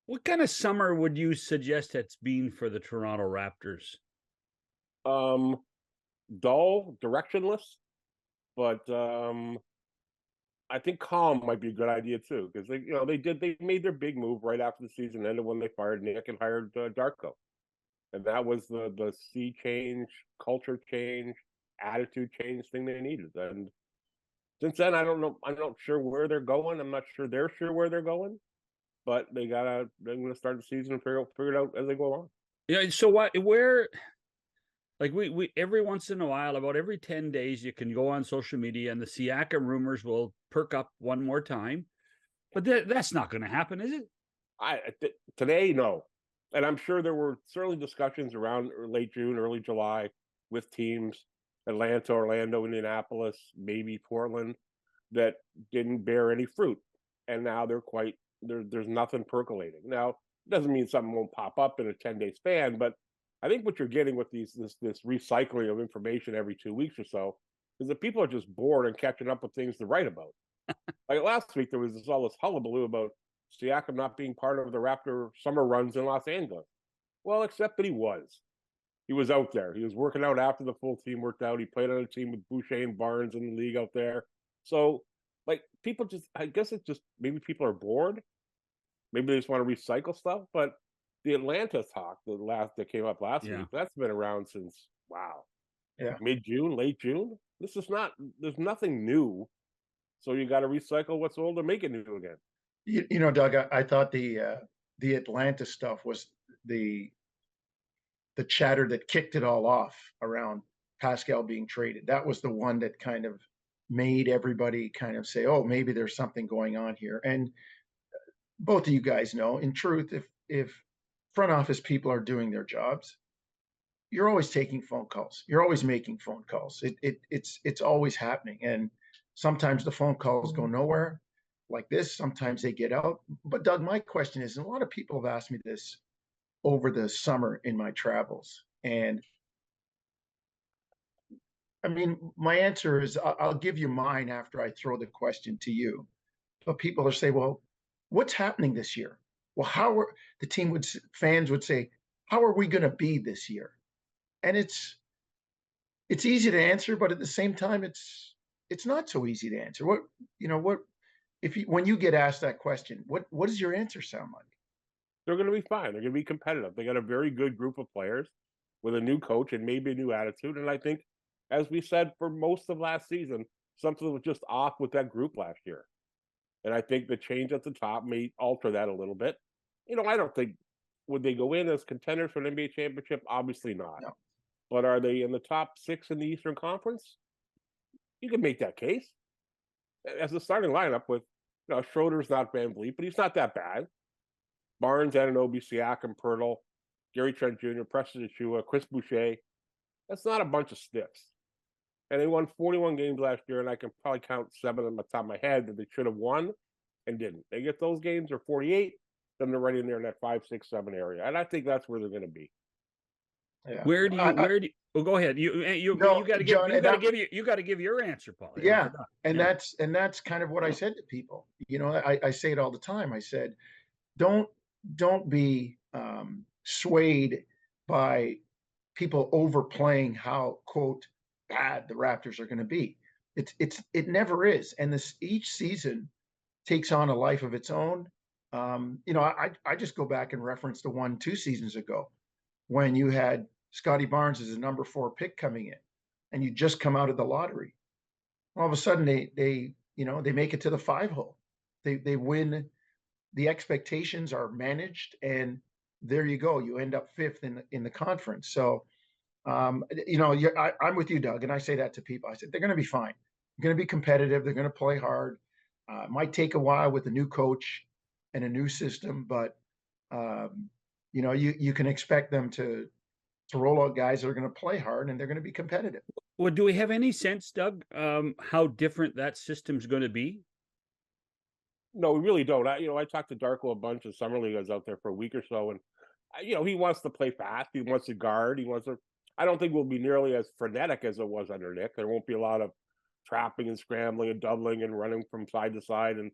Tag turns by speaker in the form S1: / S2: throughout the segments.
S1: What kind of summer would you suggest it's been for the Toronto Raptors?
S2: Um, Dull, directionless, but I think calm might be a good idea too, because they made their big move right after the season ended when they fired Nick and hired Darko, and that was the sea change, culture change, attitude change thing they needed. And since then, I don't know. I'm not sure where they're going. I'm not sure they're sure where they're going, but they're gonna start the season and figure it out as they go on.
S1: Yeah. So what? Where? Like we every once in a while, about every 10 days, you can go on social media and the Siakam rumors will perk up one more time. But that's not going to happen, is it?
S2: Today, no, and I'm sure there were certainly discussions around late June, early July with teams, Atlanta, Orlando, Indianapolis, maybe Portland, that didn't bear any fruit, and now there's nothing percolating. Now, it doesn't mean something won't pop up in a 10-day span, but I think what you're getting with this recycling of information every 2 weeks or so is that people are just bored and catching up with things to write about. Like last week, there was all this hullabaloo about Siakam not being part of the Raptor summer runs in Los Angeles. Well, except that he was. He was out there. He was working out after the full team worked out. He played on a team with Boucher and Barnes in the league out there. So, like, people just, I guess it's just maybe people are bored. Maybe they just want to recycle stuff. But the Atlanta talk, that came up last
S1: Yeah.
S2: week, that's been around since, wow,
S3: Yeah.
S2: mid June, late June. There's nothing new. So you got to recycle what's old and make it new again.
S3: Doug, I thought the Atlanta stuff was the chatter that kicked it all off around Pascal being traded. That was the one that kind of made everybody kind of say, "Oh, maybe there's something going on here." And both of you guys know, in truth, if front office people are doing their jobs, you're always taking phone calls. You're always making phone calls. It's always happening, and sometimes the phone calls go nowhere, like this. Sometimes they get out. But Doug, my question is, and a lot of people have asked me this over the summer in my travels, and I mean, my answer is I'll give you mine after I throw the question to you. But people are saying, "Well, what's happening this year? Well, how are the team would fans would say, how are we going to be this year?" And it's easy to answer, but at the same time, it's not so easy to answer. What if you, when you get asked that question, what does your answer sound like?
S2: They're going to be fine. They're going to be competitive. They got a very good group of players with a new coach and maybe a new attitude. And I think, as we said for most of last season, something was just off with that group last year. And I think the change at the top may alter that a little bit. I don't think would they go in as contenders for an NBA championship? Obviously not.
S3: No.
S2: But are they in the top six in the Eastern Conference? You can make that case as a starting lineup with, Schroeder's not Van Vliet, but he's not that bad. Barnes, Anunoby, Siakam, Pirtle, Gary Trent Jr., Preston Achua, Chris Boucher. That's not a bunch of stiffs. And they won 41 games last year, and I can probably count 7 on the top of my head that they should have won and didn't. They get those games, or 48, then they're right in there in that 5, 6, 7 area. And I think that's where they're going to be.
S3: Yeah.
S1: Where do you? Well, go ahead.
S3: No,
S1: You got to give
S3: John,
S1: you got to give your answer, Paul.
S3: Yeah, and that's kind of what I said to people. I say it all the time. I said, don't be swayed by people overplaying how quote bad the Raptors are going to be. It never is, and this each season takes on a life of its own. I just go back and reference the 1-2 seasons ago when you had Scotty Barnes as a number 4 pick coming in, and you just come out of the lottery. All of a sudden, they make it to the 5 hole. They win. The expectations are managed, and there you go. You end up 5th in the conference. So, I'm with you, Doug, and I say that to people. I said they're going to be fine. They're going to be competitive. They're going to play hard. It might take a while with a new coach and a new system, but you can expect them to roll out guys that are going to play hard and they're going to be competitive.
S1: Well, do we have any sense, Doug, how different that system's going to be?
S2: No, we really don't. I talked to Darko a bunch of summer league. I was out there for a week or so, and he wants to play fast. He wants to guard. He wants to. I don't think we'll be nearly as frenetic as it was under Nick. There won't be a lot of trapping and scrambling and doubling and running from side to side and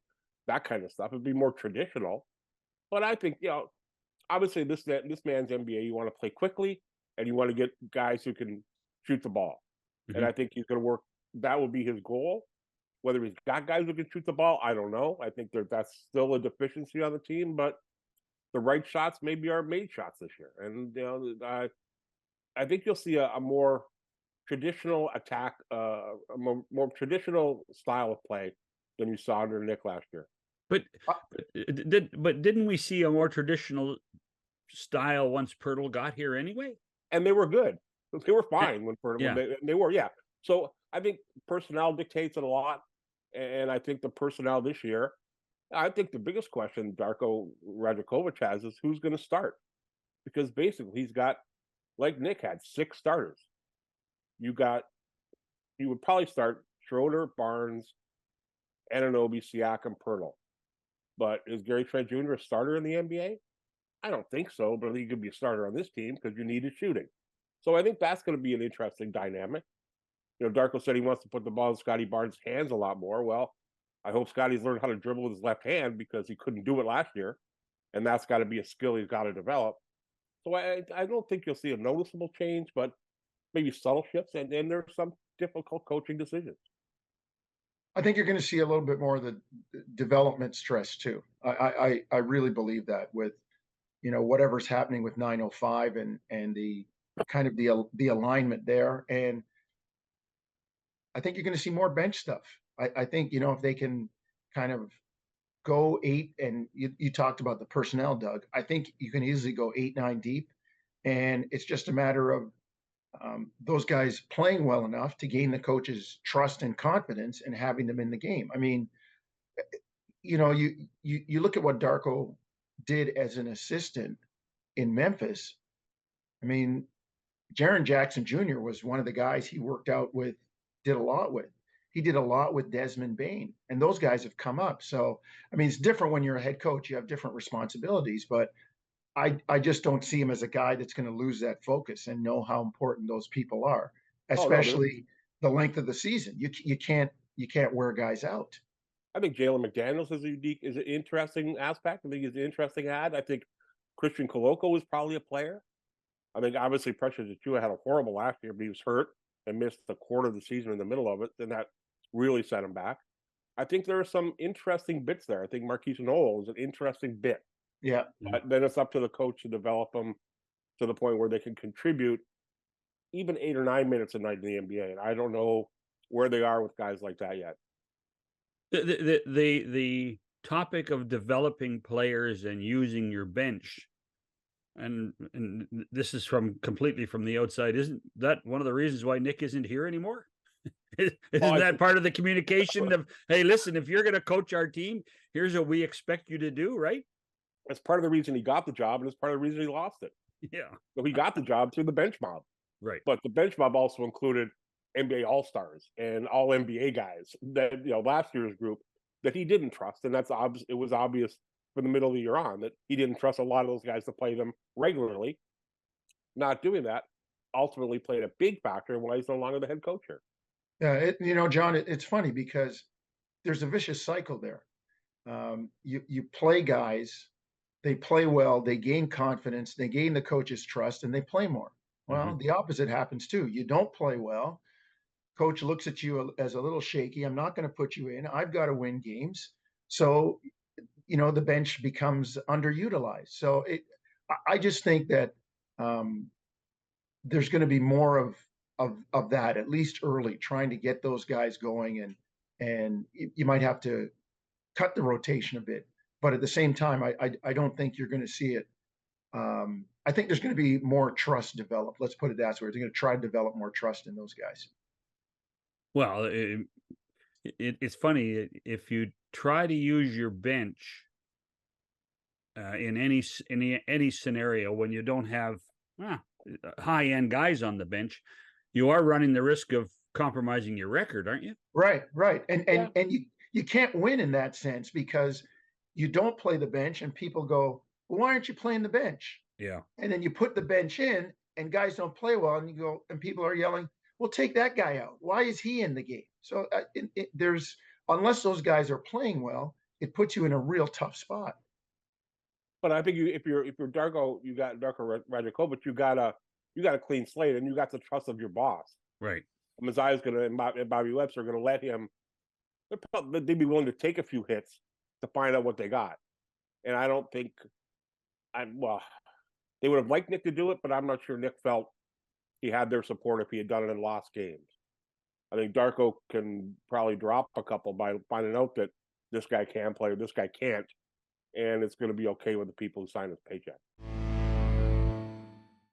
S2: that kind of stuff. It'd be more traditional. But I think, obviously this man's NBA. You want to play quickly, and you want to get guys who can shoot the ball. And
S1: Mhm.
S2: I think he's going to work. That would be his goal. Whether he's got guys who can shoot the ball, I don't know. I think that's still a deficiency on the team, but the right shots maybe are made shots this year. And I think you'll see a more traditional attack, more traditional style of play than you saw under Nick last year.
S1: But
S3: Uh,
S1: didn't we see a more traditional style once Pirtle got here anyway?
S2: And they were good. They were
S1: Eh,
S2: fine when
S1: yeah.
S2: they were, yeah. So I think personnel dictates it a lot, and I think the personnel this year. I think the biggest question Darko Rajakovic has is who's going to start, because basically he's got, like Nick had, 6 starters. You would probably start Schroeder, Barnes, Anunoby, Siakam, Pirtle. But is Gary Trent Jr. a starter in the NBA? I don't think so, but he could be a starter on this team because you needed shooting. So I think that's going to be an interesting dynamic. Darko said he wants to put the ball in Scotty Barnes' hands a lot more. Well, I hope Scotty's learned how to dribble with his left hand because he couldn't do it last year. And that's got to be a skill he's got to develop. So I don't think you'll see a noticeable change, but maybe subtle shifts. And then there's some difficult coaching decisions.
S3: I think you're going to see a little bit more of the development stress too. I really believe that with whatever's happening with 905 and the kind of the alignment there, and I think you're going to see more bench stuff. I think if they can kind of go 8, and you talked about the personnel, Doug. I think you can easily go 8, 9 deep, and it's just a matter of those guys playing well enough to gain the coach's trust and confidence and having them in the game. I mean, you look at what Darko did as an assistant in Memphis. I mean, Jaren Jackson Jr. was one of the guys he worked out with, did a lot with. He did a lot with Desmond Bain, and those guys have come up. So, I mean, it's different when you're a head coach. You have different responsibilities, but I just don't see him as a guy that's going to lose that focus and know how important those people are,
S2: Oh no,
S3: especially the length of the season. You can't wear guys out.
S2: I think Jalen McDaniels is an interesting aspect. I think he's an interesting ad. I think Christian Koloko is probably a player. I think obviously Precious Achiuwa had a horrible last year, but he was hurt and missed a quarter of the season in the middle of it, and that really set him back. I think there are some interesting bits there. I think Marquise Noel is an interesting bit.
S3: Yeah.
S2: But then it's up to the coach to develop them to the point where they can contribute even 8 or 9 minutes a night in the NBA. And I don't know where they are with guys like that yet.
S1: The topic of developing players and using your bench, and this is completely from the outside, isn't that one of the reasons why Nick isn't here anymore? Isn't that part of the communication of, hey, listen, if you're going to coach our team, here's what we expect you to do, right?
S2: That's part of the reason he got the job, and it's part of the reason he lost it.
S1: Yeah.
S2: So he got the job through the bench mob.
S1: Right.
S2: But the bench mob also included NBA All-Stars and all NBA guys that, last year's group that he didn't trust. And that's obvious. It was obvious from the middle of the year on that he didn't trust a lot of those guys to play them regularly. Not doing that ultimately played a big factor in why he's no longer the head coach here.
S3: Yeah, John, it's funny because there's a vicious cycle there. You play guys, they play well, they gain confidence, they gain the coach's trust, and they play more. Well, the opposite happens too. You don't play well. Coach looks at you as a little shaky. I'm not going to put you in. I've got to win games. So, the bench becomes underutilized. So I just think that there's going to be more of that, at least early, trying to get those guys going, and you might have to cut the rotation a bit. But at the same time, I don't think you're going to see it. I think there's going to be more trust developed. Let's put it that way. They're going to try to develop more trust in those guys.
S1: Well, it's funny if you try to use your bench in any scenario when you don't have high end guys on the bench, you are running the risk of compromising your record, aren't you?
S3: Right, and you can't win in that sense because you don't play the bench, and people go, well, why aren't you playing the bench?
S1: Yeah.
S3: And then you put the bench in, and guys don't play well, and you go, and people are yelling, well, take that guy out. Why is he in the game? So there's, unless those guys are playing well, it puts you in a real tough spot.
S2: But I think if you're Darko, you got Darko Rajakovic, you got a clean slate, and you got the trust of your boss.
S1: Right.
S2: Mazai's and Bobby Webster are going to let him. They'd be willing to take a few hits to find out what they got. And I don't think, they would have liked Nick to do it, but I'm not sure Nick felt he had their support if he had done it in lost games. I think Darko can probably drop a couple by finding out that this guy can play or this guy can't, and it's going to be okay with the people who sign his paycheck.